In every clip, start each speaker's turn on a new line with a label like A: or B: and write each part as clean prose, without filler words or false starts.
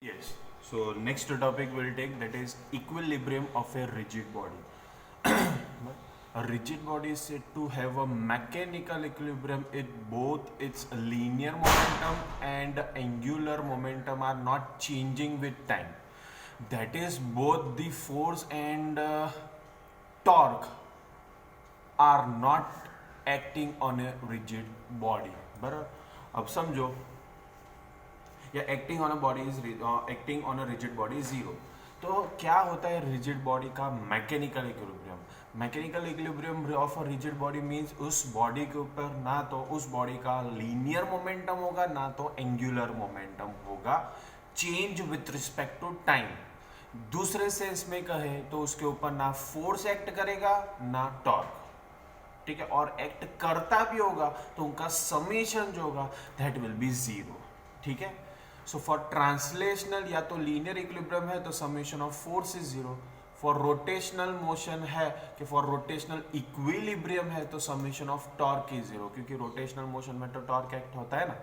A: Yes. So next topic we'll take, that is equilibrium of a rigid body. A rigid body is said to have a mechanical equilibrium if both its linear momentum and angular momentum are not changing with time. That is, both the force and torque are not acting on a rigid body. बराबर. अब समझो, या acting on a body is acting on a rigid body is zero. तो क्या होता है rigid body का mechanical equilibrium? Mechanical equilibrium of a rigid body means उस बॉडी के ऊपर ना तो उस बॉडी का लीनियर मोमेंटम होगा ना तो एंगुलर मोमेंटम होगा, change with respect to time. दूसरे सेंस में कहें तो उसके ऊपर ना फोर्स एक्ट करेगा ना टॉर्क. ठीक है, और एक्ट करता भी होगा तो उनका समेशन जो होगा दैट विल बी जीरो. ठीक है. सो फॉर ट्रांसलेशनल या तो लीनियर इक्विलिब्रियम है तो summation of force is zero. For rotational motion है कि फॉर रोटेशनल इक्विलिब्रियम है तो summation of torque is zero, क्योंकि रोटेशनल मोशन में तो टॉर्क एक्ट होता है ना.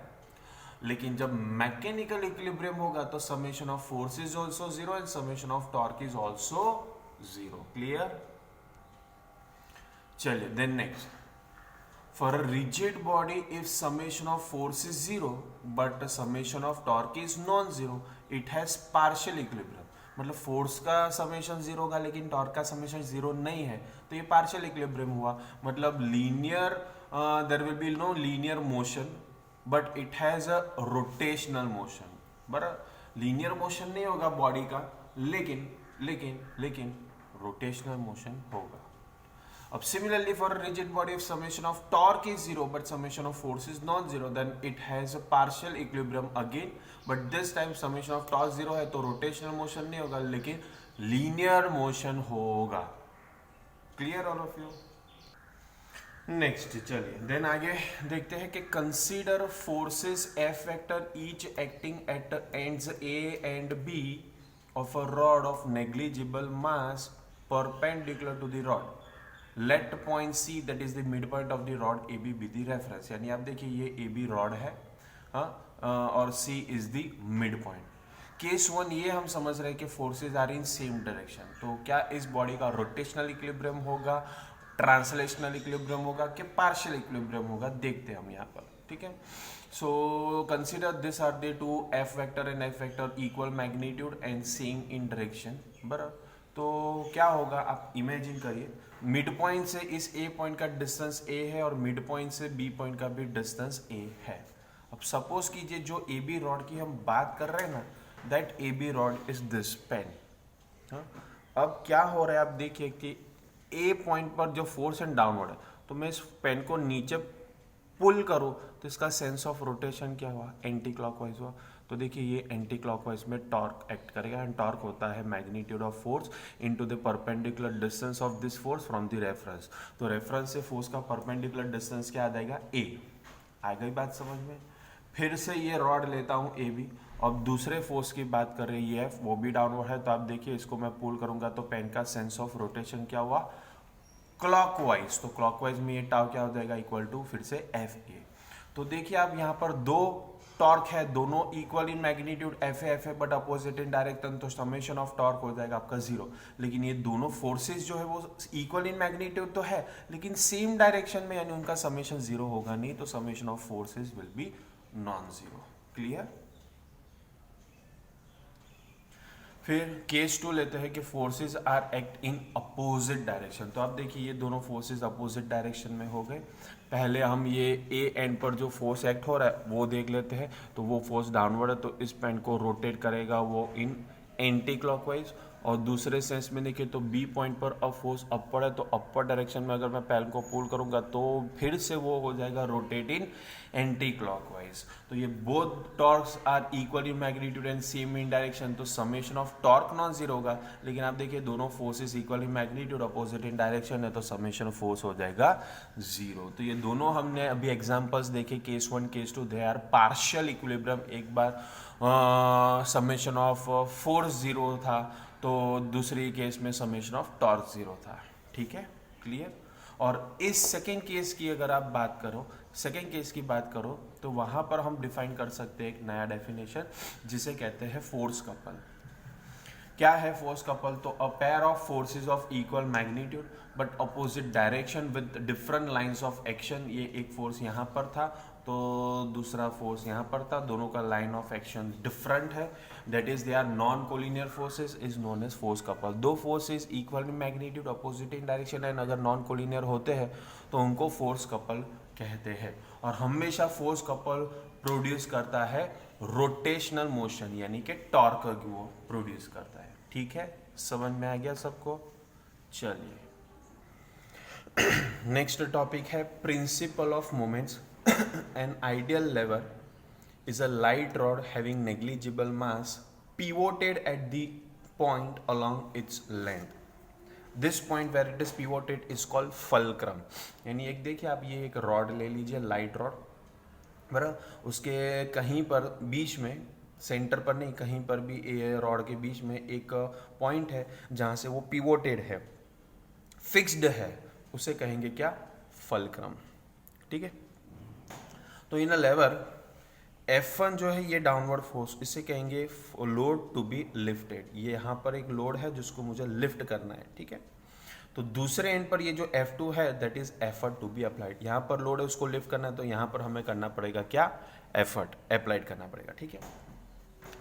A: लेकिन जब मैकेनिकल इक्विलिब्रियम होगा तो summation of force is also zero and summation of torque is also zero. Clear? चलिए then next. For a rigid body, if summation of force is zero, but summation of torque is non-zero, it has partial equilibrium. मतलब force का summation zero होगा लेकिन torque का summation zero नहीं है, तो ये पार्शियल इक्विलिब्रियम हुआ. मतलब linear, there will be no linear motion but it has a rotational motion. बराबर. लीनियर मोशन नहीं होगा बॉडी का, लेकिन लेकिन लेकिन रोटेशनल मोशन होगा. अब similarly for a rigid body, if summation of torque is zero but summation of force is non-zero, then it has a partial equilibrium again. But this time summation of torque zero है तो rotational motion नहीं होगा लेकिन linear motion होगा. Clear all of you? Next चलिए then आगे देखते हैं कि consider forces F vector each acting at ends A and B of a rod of negligible mass perpendicular to the rod. Let point C that is the midpoint of the rod A B be the reference. यानी आप देखिए ये A B rod है, और C is the midpoint. Case one ये हम समझ रहे हैं कि forces are in same direction. तो क्या इस बॉडी का रोटेशनल इक्विलिब्रियम होगा, ट्रांसलेशनल इक्विलिब्रियम होगा कि पार्शियल इक्विलिब्रियम होगा, देखते हैं हम यहाँ पर. ठीक है. So consider this are the two F vector and F vector equal magnitude and same in direction. बराबर. तो क्या होगा आप इमेजिन करिए, मिड पॉइंट से इस ए पॉइंट का डिस्टेंस ए है और मिड पॉइंट से बी पॉइंट का भी डिस्टेंस ए है. अब सपोज कीजिए जो ए बी रॉड की हम बात कर रहे हैं ना, that A B rod is this pen. अब क्या हो रहा है आप देखिए कि ए पॉइंट पर जो फोर्स एंड डाउनवर्ड है, तो मैं इस पेन को नीचे पुल करूँ तो इसका सेंस ऑफ रोटेशन क्या हुआ, एंटी क्लॉकवाइज हुआ. तो देखिए ये एंटी क्लॉकवाइज में टॉर्क एक्ट करेगा एंड टॉर्क होता है magnitude of force into the perpendicular distance of this force from the reference. तो रेफरेंस से फोर्स का परपेंडिकुलर डिस्टेंस क्या आ जाएगा, ए. आ गई बात समझ में? फिर से ये रॉड लेता हूँ ए बी, और दूसरे फोर्स की बात कर रही है वो भी डाउनवर्ड है. तो आप देखिए इसको मैं पुल करूंगा तो पेन का सेंस ऑफ रोटेशन क्या हुआ, क्लॉकवाइज. तो क्लॉकवाइज में ये टाउ क्या हो जाएगा, इक्वल टू फिर से एफ ए. तो देखिए आप यहाँ पर दो टॉर्क है, दोनों इक्वल इन मैग्नीट्यूड एफ है बट अपोजिट इन डायरेक्शन, तो समेशन ऑफ टॉर्क हो जाएगा आपका जीरो. लेकिन ये दोनों फोर्सेस जो है वो इक्वल इन मैग्नीट्यूड तो है लेकिन सेम डायरेक्शन में, यानी उनका समेशन जीरो होगा नहीं, तो summation of forces will be non zero. Clear? फिर केस टू लेते हैं कि forces are act in opposite direction. तो आप देखिए ये दोनों फोर्सेस अपोजिट डायरेक्शन में हो गए. पहले हम ये ए एंड पर जो फोर्स एक्ट हो रहा है वो देख लेते हैं. तो वो फोर्स डाउनवर्ड है तो इस पेन को रोटेट करेगा वो इन एंटी क्लॉकवाइज, और दूसरे सेंस में देखिए तो बी पॉइंट पर अब फोर्स अपर है तो अपर डायरेक्शन में अगर मैं पेन को पुल करूंगा तो फिर से वो हो जाएगा रोटेट इन एंटी क्लॉकवाइज. तो ये both torques are equal in magnitude and same in direction, तो summation of torque non zero होगा. लेकिन आप देखिए दोनों forces equal in magnitude opposite in direction है तो समेशन ऑफ फोर्स हो जाएगा जीरो. तो ये दोनों हमने अभी एग्जांपल्स देखे, case one case two, they are partial equilibrium. एक बार समेशन ऑफ फोर्स जीरो था तो दूसरी केस में समेशन ऑफ टॉर्क जीरो था. ठीक है, क्लियर? और इस सेकेंड केस की अगर आप बात करो, सेकेंड केस की बात करो तो वहाँ पर हम डिफाइन कर सकते हैं एक नया डेफिनेशन जिसे कहते हैं फोर्स कपल। क्या है फोर्स कपल? तो a pair of forces of equal magnitude but opposite direction with different lines of action. ये एक फोर्स यहाँ पर था तो दूसरा फोर्स यहाँ पर था, दोनों का लाइन ऑफ एक्शन डिफरेंट है, that is they are non collinear forces, is known as force couple. दो forces equal in magnitude opposite in direction and अगर नॉन कोलिनियर होते हैं तो उनको फोर्स कपल कहते हैं। और हमेशा फोर्स कपल प्रोड्यूस करता है रोटेशनल मोशन यानी कि टॉर्क वो प्रोड्यूस करता है। ठीक है, समझ में आ गया सबको? चलिए नेक्स्ट टॉपिक है principle of moments. An ideal lever is a light rod having negligible mass pivoted at the point along its length. This point where it is pivoted is called fulcrum. यानी एक देखिए आप ये एक rod ले लीजिए, light rod, बराबर, उसके कहीं पर बीच में, सेंटर पर नहीं, कहीं पर भी ये रॉड के बीच में एक पॉइंट है जहाँ से वो पिवोटेड है, फिक्स्ड है, उसे कहेंगे क्या? फल्क्रम। ठीक है, तो इन अ लेवर F1 जो है ये डाउनवर्ड फोर्स, इसे कहेंगे लोड टू बी लिफ्टेड। ये यहाँ पर एक लोड है जिसको मुझे लिफ्ट करना है। ठीक है, तो दूसरे एंड पर ये जो F2 है that is effort to be applied. यहाँ पर लोड है उसको लिफ्ट करना है तो यहाँ पर हमें करना पड़ेगा क्या? एफर्ट अप्लाइड करना पड़ेगा। ठीक है,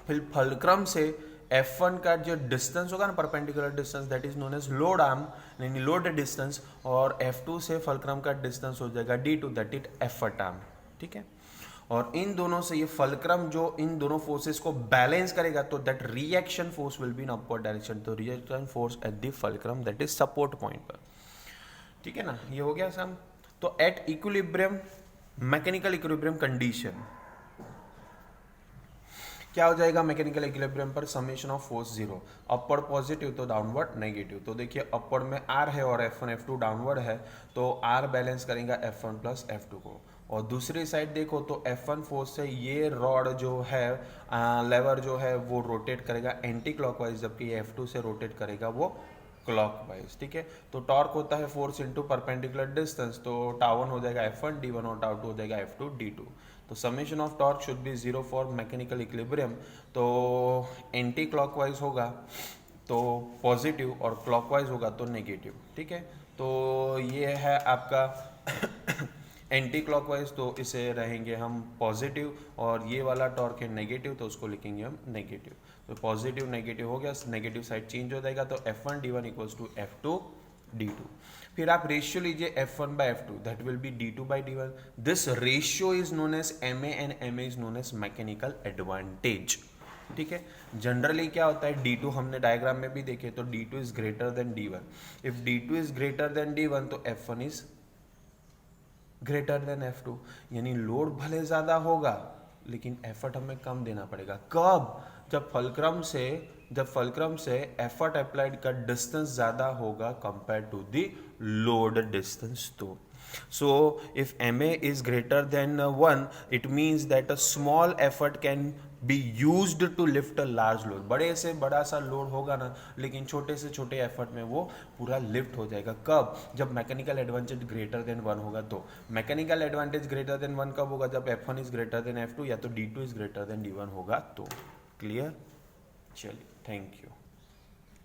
A: फिर फल्क्रम से F1 का जो डिस्टेंस होगा ना, perpendicular distance, that is known as load arm यानी लोड डिस्टेंस, और F2 से फल्क्रम का डिस्टेंस हो जाएगा D2 that is effort arm. ठीक है, और इन दोनों से ये फल्क्रम जो इन दोनों फोर्सेस को बैलेंस करेगा तो that reaction force will be in upward direction. तो reaction force at the fulcrum that is support point पर। ठीक है ना, ये हो गया सम। तो at equilibrium, mechanical equilibrium condition क्या हो जाएगा? मैकेनिकल इक्विलिब्रियम पर summation of force zero, upward positive तो डाउनवर्ड नेगेटिव। तो देखिए अपवर्ड में R है और F1 F2 डाउनवर्ड है तो R बैलेंस करेगा F1 प्लस F2 को, और दूसरी साइड देखो तो F1 फोर्स से ये रॉड जो है, लेवर जो है वो रोटेट करेगा एंटी क्लॉकवाइज, जबकि ये F2 से रोटेट करेगा वो क्लॉकवाइज। ठीक है, तो टॉर्क होता है फोर्स इनटू परपेंडिकुलर डिस्टेंस, तो टाउ1 हो जाएगा F1 D1 और टाउ2 हो जाएगा F2 D2। तो summation of torque should be zero for mechanical equilibrium. तो एंटी क्लॉकवाइज होगा तो पॉजिटिव और क्लॉकवाइज होगा तो नेगेटिव। ठीक है, तो ये है आपका एंटी क्लॉकवाइज, तो इसे रहेंगे हम पॉजिटिव, और ये वाला टॉर्क है नेगेटिव तो उसको लिखेंगे हम नेगेटिव। तो पॉजिटिव नेगेटिव हो गया, नेगेटिव साइड चेंज हो जाएगा, तो F1 D1 equals to F2 D2। फिर आप रेशियो लीजिए F1 by F2 that will be D2 by D1। This ratio is known as MA and MA is known as mechanical advantage. ठीक है, generally क्या होता है, D2 हमने diagram में भी देखे तो D2 is greater than D1। If D2 is greater than D1 तो F1 is greater than F2, यानी लोड भले ज्यादा होगा लेकिन एफर्ट हमें कम देना पड़ेगा। कब? जब फल्क्रम से एफर्ट अप्लाइड का डिस्टेंस ज्यादा होगा compare to the load distance. तो so if MA is greater than 1 it means that a small effort can be used to lift a large load। बड़े से बड़ा सा लोड होगा ना, लेकिन छोटे से छोटे एफर्ट में वो पूरा लिफ्ट हो जाएगा। कब? जब मैकेनिकल एडवांटेज ग्रेटर देन 1 होगा। तो मैकेनिकल एडवांटेज ग्रेटर देन 1 कब होगा? जब F1 is greater than F2 या तो D2 is greater than D1 होगा। तो क्लियर? चलिए, थैंक यू।